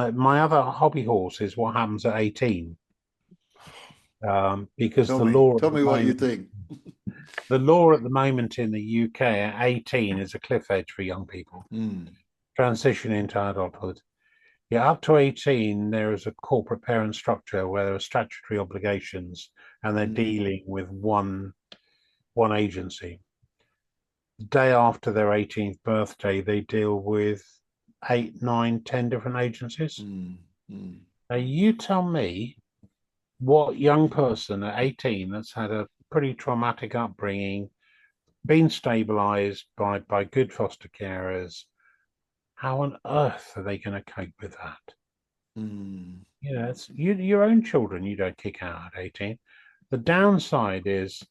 My other hobby horse is what happens at 18, because Tell me, tell me what you moment, think. the law at the moment in the UK at 18 is a cliff edge for young people Mm, transition into adulthood. Yeah, up to 18, there is a corporate parent structure where there are statutory obligations and they're mm, dealing with one agency. The day after their 18th birthday, they deal with eight, nine, 10 different agencies. mm, mm, Now, you tell me what young person at 18 that's had a pretty traumatic upbringing, been stabilized by good foster carers, how on earth are they going to cope with that? mm, It's your own children you don't kick out at 18. The downside is,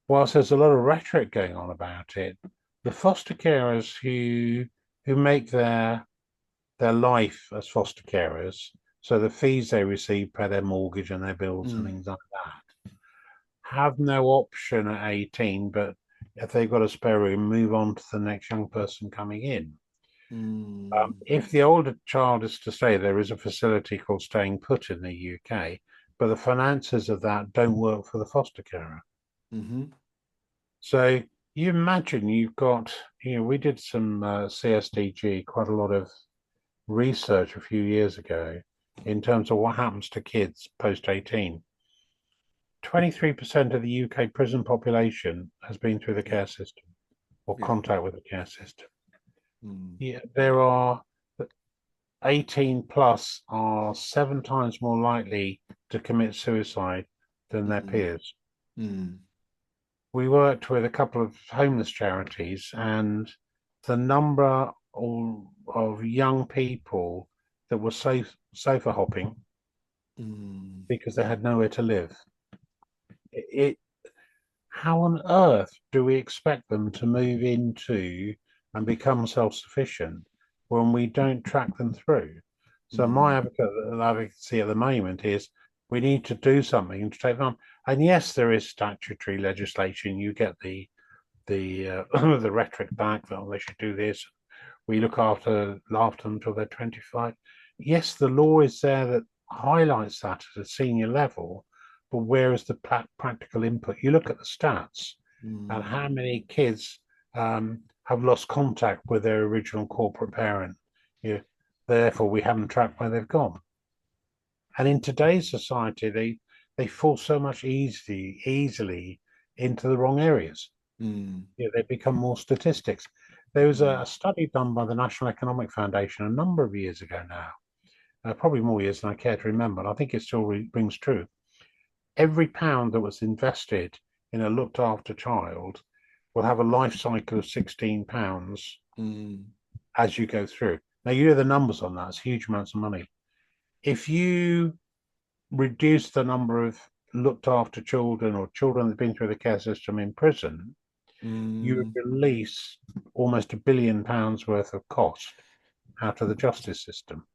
whilst there's a lot of rhetoric going on about it, the foster carers who make their life as foster carers, so the fees they receive pay their mortgage and their bills and mm, things like that, have no option at 18, but if they've got a spare room, move on to the next young person coming in. mm, If the older child is to stay, there is a facility called Staying Put in the UK, but the finances of that don't work for the foster carer. mhm, So you imagine you've got, we did some CSDG, quite a lot of research a few years ago in terms of what happens to kids post 18. 23% of the UK prison population has been through the yeah, care system or yeah, contact with the care system. mm, Yeah, there are 18 plus are 7 times more likely to commit suicide than their mm, peers. mm, We worked with a couple of homeless charities, and the number of young people that were sofa hopping mm, because they had nowhere to live. It How on earth do we expect them to move into and become self-sufficient when we don't track them through? So mm, my advocacy at the moment is we need to do something to take them on. And yes, there is statutory legislation. You get the the rhetoric back that they should do this. We look after them until they're 25. Yes, the law is there that highlights that at a senior level, but where is the practical input? You look at the stats and mm, how many kids have lost contact with their original corporate parent. You, Therefore, we haven't tracked where they've gone. And in today's society, they fall so much easily into the wrong areas. mm, They become more statistics. There was mm, a study done by the National Economic Foundation a number of years ago now, probably more years than I care to remember. And I think it still rings true. Every pound that was invested in a looked after child will have a life cycle of £16 mm, as you go through. Now, you know the numbers on that, it's huge amounts of money. If you reduce the number of looked after children or children that have been through the care system in prison, you would mm, release almost £1 billion worth of cost out of the justice system.